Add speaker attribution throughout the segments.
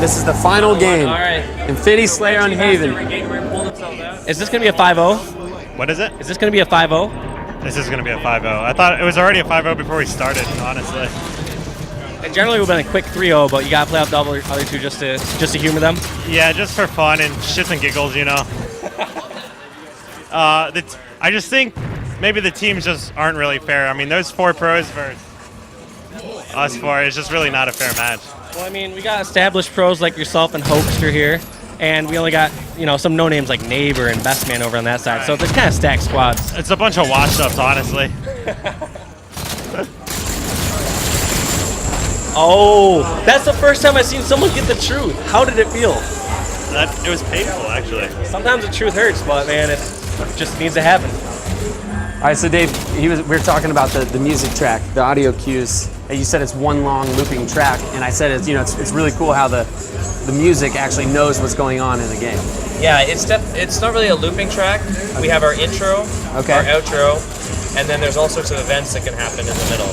Speaker 1: This is the final game.
Speaker 2: All right.
Speaker 1: Infinity Slayer on Haven.
Speaker 2: Is this going to be a 5-0?
Speaker 3: What is it?
Speaker 2: Is this going to be a 5-0?
Speaker 3: This is going to be a 5-0. I thought it was already a 5-0 before we started, honestly.
Speaker 2: And generally, we've been a quick 3-0, but you got to play out the other two just to humor them.
Speaker 3: Yeah, just for fun and shits and giggles, you know. I just think maybe the teams just aren't really fair. I mean, those 4 pros versus us 4 is just really not a fair match.
Speaker 2: Well, I mean, we got established pros like yourself and Hoaxster here, and we only got, some no-names like Neighbor and Best Man over on that side, so it's kind of stacked squads.
Speaker 3: It's a bunch of washed-ups, honestly.
Speaker 2: Oh, that's the first time I've seen someone get the truth. How did it feel?
Speaker 3: It was painful, actually.
Speaker 2: Sometimes the truth hurts, but man, it just needs to happen.
Speaker 1: All right, so Dave, we were talking about the music track, the audio cues. And you said it's one long looping track, and I said it's really cool how the music actually knows what's going on in the game.
Speaker 4: Yeah, it's not really a looping track. We have our intro, our outro, and then there's all sorts of events that can happen in the middle.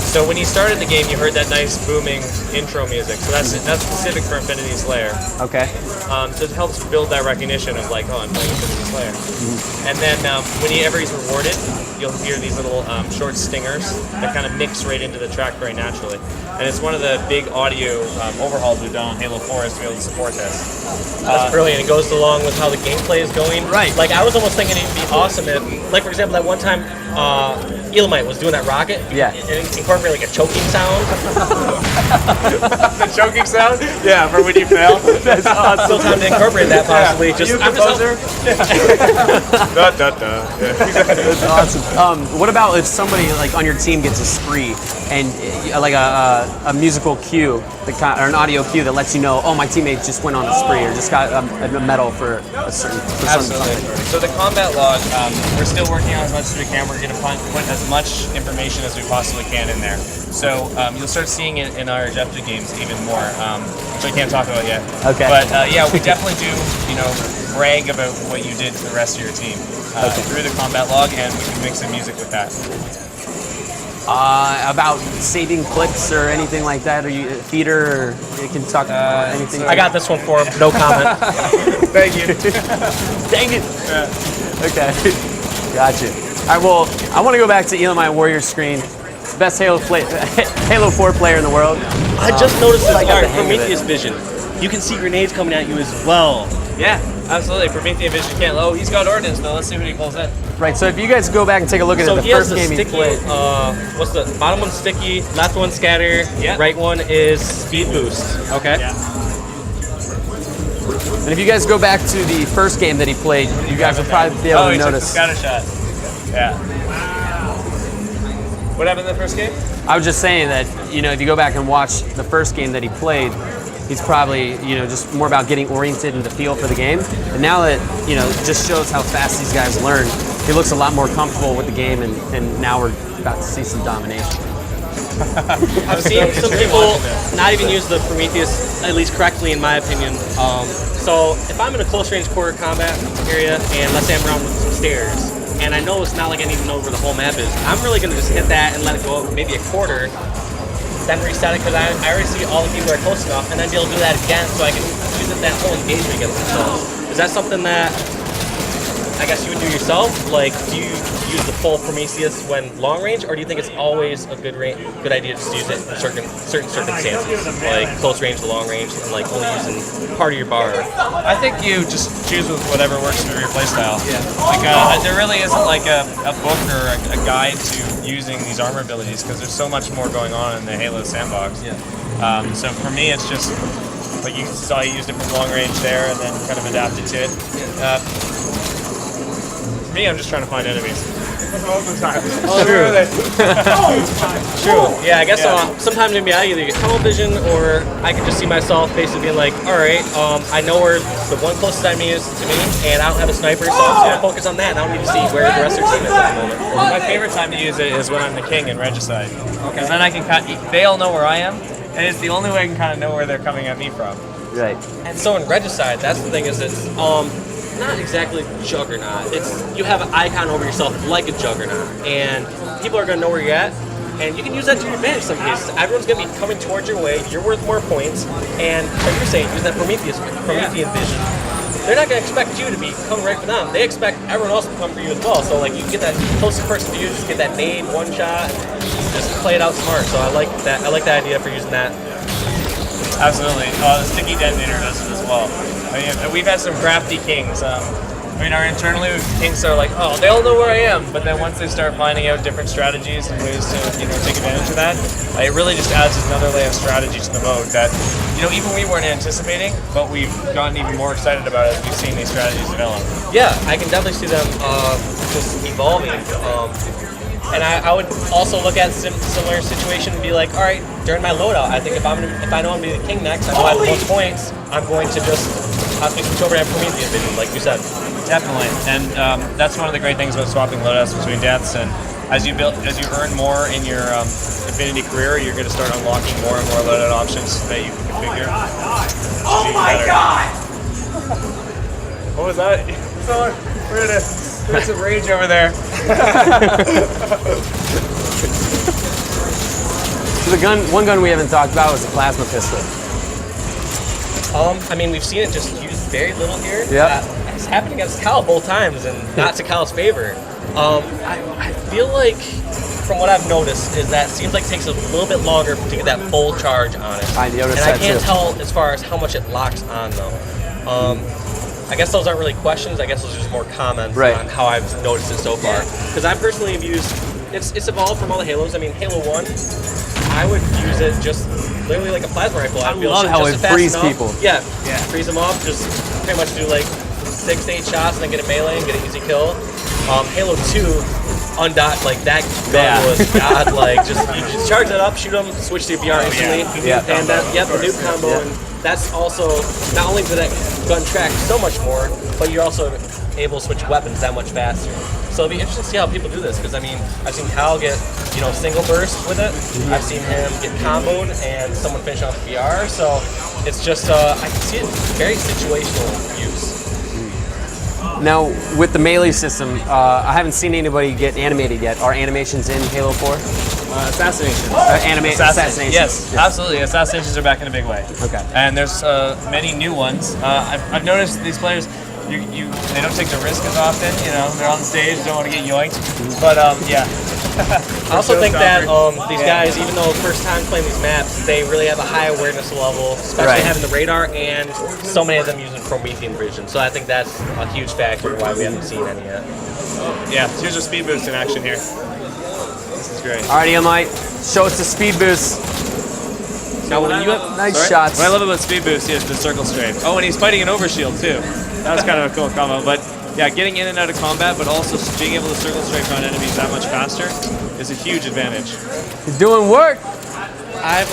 Speaker 4: So when you started the game, you heard that nice booming intro music. So that's specific for Infinity Slayer.
Speaker 1: Okay.
Speaker 4: So it helps build that recognition of like, oh, I'm playing Infinity Slayer. Mm-hmm. And then whenever he's rewarded, you'll hear these little short stingers that kind of mix right into the track very naturally. And it's one of the big audio overhauls we've done on Halo 4 is to be able to support this. That's brilliant. It goes along with how the gameplay is going.
Speaker 1: Right.
Speaker 4: Like I was almost thinking it'd be awesome if, like for example, that one time Elamite was doing that rocket.
Speaker 1: Yeah.
Speaker 4: And it incorporated like a choking sound.
Speaker 1: The choking sound? Yeah, for when you fail. That's awesome.
Speaker 4: Still time to incorporate that possibly.
Speaker 1: Yeah. I'm just That's awesome. What about if somebody like on your team gets a spree and like a musical cue, or an audio cue that lets you know, oh, my teammate just went on a spree or just got a medal for a certain.
Speaker 4: Absolutely. So the combat log, we're still working on as much as we can. We're going to put as much information as we possibly can in there. So you'll start seeing it in our objective games even more, which I can't talk about yet.
Speaker 1: Okay.
Speaker 4: But yeah, we definitely do, brag about what you did to the rest of your team through the combat log, and we can mix some music with that.
Speaker 1: About saving clips or anything like that, or you theater, or you can talk anything.
Speaker 4: I got this one for him. No comment.
Speaker 1: Thank you. Dang it. Okay. Gotcha. All right. Well, I want to go back to Elamite Warrior screen. Best Halo 4 player in the world.
Speaker 2: I just noticed this Prometheus vision. You can see grenades coming at you as well.
Speaker 4: Yeah, absolutely. Prometheus vision can't. Oh, he's got ordnance though. Let's see what he pulls in.
Speaker 1: Right. So if you guys go back and take a look at the first game he played.
Speaker 2: What's the bottom one? Sticky. Left one scatter.
Speaker 4: Yeah.
Speaker 2: Right one is speed boost. Okay.
Speaker 4: Yeah.
Speaker 1: And if you guys go back to the first game that he played, you guys will probably be able to notice.
Speaker 4: Took the scatter shot. Yeah. What happened in the first game?
Speaker 1: I was just saying that, if you go back and watch the first game that he played, he's probably, just more about getting oriented and the feel for the game. And now that, it just shows how fast these guys learn, he looks a lot more comfortable with the game, and now we're about to see some domination.
Speaker 2: I've seen some people not even use the Prometheus, at least correctly in my opinion. So if I'm in a close range quarter combat area, and let's say I'm around with some stairs, and I know it's not like I need to know where the whole map is, I'm really going to just hit that and let it go maybe a quarter, then reset it, because I already see all the people are close enough, and then be able to do that again so I can use it that whole engagement against themselves. Is that something that I guess you would do yourself? Like, do you use the full Prometheus when long range, or do you think it's always a good idea to just use it in certain circumstances, like close range to long range, and like only using part of your bar?
Speaker 4: I think you just choose with whatever works for your playstyle. Yeah. Like there really isn't like a book or a guide to using these armor abilities, because there's so much more going on in the Halo sandbox. Yeah. So for me, it's just like you saw you used it from long range there, and then kind of adapted to it. Me, I'm just trying to find enemies. All the time.
Speaker 2: True. True. Yeah, I guess sometimes maybe I either get tunnel vision, or I can just see myself basically being like, all right, I know where the one closest enemy is to me, and I don't have a sniper, so I'm just going to focus on that, and I don't need to see where the rest of the team is at the moment.
Speaker 4: My favorite time to use it is when I'm the king in Regicide. Because then I can they all know where I am, and it's the only way I can kind of know where they're coming at me from.
Speaker 1: Right.
Speaker 2: And so in Regicide, that's the thing, is it's not exactly Juggernaut. It's you have an icon over yourself like a Juggernaut, and people are going to know where you're at. And you can use that to your advantage in some cases. Everyone's going to be coming towards your way. You're worth more points. And like you're saying, use that Promethean vision. They're not going to expect you to be coming right for them. They expect everyone else to come for you as well. So like you can get that closest person to you, just get that nade, one shot, just play it out smart. So I like that. I like the idea for using that.
Speaker 4: Absolutely. The sticky detonator does it as well. I mean, we've had some crafty kings. Our internally kings are like, oh, they all know where I am. But then once they start finding out different strategies and ways to, take advantage of that, it really just adds another layer of strategy to the mode that, even we weren't anticipating, but we've gotten even more excited about it as we've seen these strategies develop.
Speaker 2: Yeah, I can definitely see them just evolving. And I would also look at similar situation and be like, all right, during my loadout, I think if I know I'm going to be the king next, I know I have the most points, I'm going to just have to switch over to Prometheus vision, like you said.
Speaker 4: Definitely, and that's one of the great things about swapping loadouts between deaths. And as you earn more in your Affinity career, you're going to start unlocking more and more loadout options that you can configure.
Speaker 5: Oh my god!
Speaker 4: What was that? There's some rage over there.
Speaker 1: So one gun we haven't talked about was the plasma pistol.
Speaker 2: We've seen it just used very little here.
Speaker 1: Yeah.
Speaker 2: It's happened against Cal both times, and not to Cal's favor. I feel like, from what I've noticed, is that it seems like it takes a little bit longer to get that full charge on it.
Speaker 1: I noticed
Speaker 2: and
Speaker 1: that
Speaker 2: I can't
Speaker 1: too.
Speaker 2: tell as far as how much it locks on, though. I guess those aren't really questions. I guess those are just more comments on how I've noticed it so far. Because I personally have used, it's evolved from all the Halos. I mean, Halo 1, I would use it just literally like a plasma rifle.
Speaker 1: I love how it frees people.
Speaker 2: Yeah, freeze them up. Just pretty much do like 6 to 8 shots and then get a melee and get an easy kill. Halo 2, like that gun was godlike. Just you just charge it up, shoot them, switch to DVR instantly, and the nuke combo. And that's also not only did that gun track so much more, but you're also able to switch weapons that much faster. So it'll be interesting to see how people do this, because I mean, I've seen Cal get single burst with it. I've seen him get comboed and someone finish off the VR. So it's just I can see it very situational use.
Speaker 1: Now, with the melee system, I haven't seen anybody get animated yet. Are animations in Halo 4?
Speaker 4: Assassinations.
Speaker 1: Assassinations.
Speaker 4: Yes, absolutely. Assassinations are back in a big way.
Speaker 1: Okay.
Speaker 4: And there's many new ones. I've noticed these players, they don't take the risk as often. They're on the stage, don't want to get yoinked. But
Speaker 2: I also think that these guys, even though first time playing these maps, they really have a high awareness level, especially having the radar, and so many of them using Promethean vision. So I think that's a huge factor why we haven't seen any yet.
Speaker 4: yeah, here's a speed boost in action here. This is great.
Speaker 1: Alrighty, Emite, show us the speed boost.
Speaker 2: Now, when you have
Speaker 1: Nice shots.
Speaker 4: What I love about speed boost is the circle strafe. Oh, and he's fighting an overshield too. That was kind of a cool combo. But yeah, getting in and out of combat, but also being able to circle strafe around enemies that much faster is a huge advantage.
Speaker 1: You're doing work.
Speaker 2: I've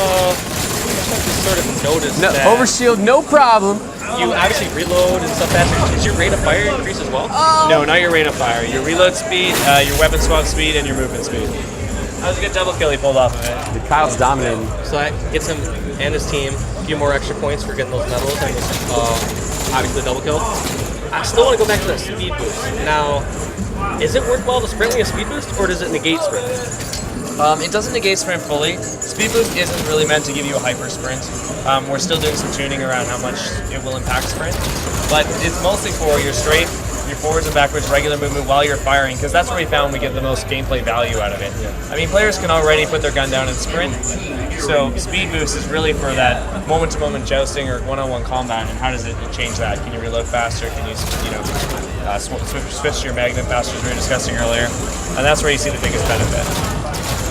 Speaker 2: sort of noticed that
Speaker 1: Overshield, no problem.
Speaker 2: you obviously reload and stuff faster. Is your rate of fire increase as well?
Speaker 4: No, not your rate of fire. Your reload speed, your weapon swap speed, and your movement speed. That was a good double kill he pulled off of it.
Speaker 1: Kyle's dominating.
Speaker 2: So that gets him and his team a few more extra points for getting those medals and obviously the double kill. I still want to go back to that speed boost. Now, is it worthwhile to sprint with a speed boost, or does it negate sprint?
Speaker 4: It doesn't negate sprint fully. Speed boost isn't really meant to give you a hyper sprint. We're still doing some tuning around how much it will impact sprint, but it's mostly for your strafe, your forwards and backwards regular movement while you're firing, because that's where we found we get the most gameplay value out of it. I mean, players can already put their gun down and sprint, so speed boost is really for that moment-to-moment jousting or one-on-one combat. And how does it change that? Can you reload faster? Can you switch to your magnum faster, as we were discussing earlier? And that's where you see the biggest benefit.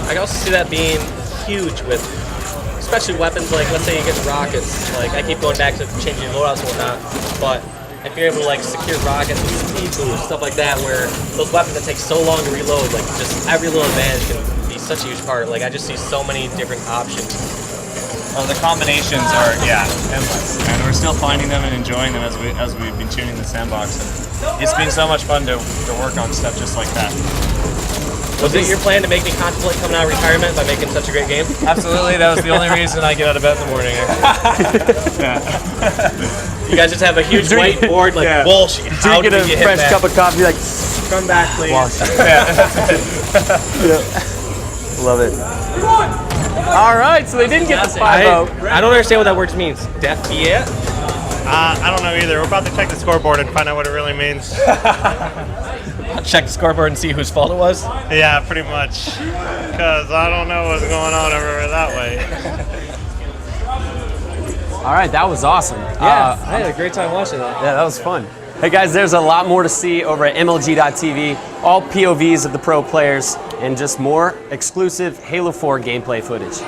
Speaker 2: I can also see that being huge with, especially weapons like, let's say you get rockets. Like, I keep going back to changing loadouts and whatnot, but if you're able to secure rockets and speed boost, stuff like that, where those weapons that take so long to reload, just every little advantage can be such a huge part. I just see so many different options.
Speaker 4: Well, the combinations are endless, and we're still finding them and enjoying them as we've been tuning the sandbox. And it's been so much fun to work on stuff just like that.
Speaker 2: Was it your plan to make me contemplate coming out of retirement by making such a great game?
Speaker 4: Absolutely, that was the only reason I get out of bed in the morning.
Speaker 2: You guys just have a huge whiteboard, bullshit. How
Speaker 1: Drinking
Speaker 2: do we
Speaker 1: a fresh cup of coffee,
Speaker 2: come back, please.
Speaker 1: Wash. Love it. All right, so they didn't get the 5-0.
Speaker 2: I don't understand what that word means. Deaf yet?
Speaker 3: I don't know either. We're about to check the scoreboard and find out what it really means.
Speaker 2: I'll check the scoreboard and see whose fault it was.
Speaker 3: Yeah, pretty much. Because I don't know what's going on over that way.
Speaker 1: All right, that was awesome.
Speaker 2: Yeah, I had a great time watching that.
Speaker 1: Yeah, that was fun. Hey guys, there's a lot more to see over at MLG.tv. All POVs of the pro players and just more exclusive Halo 4 gameplay footage.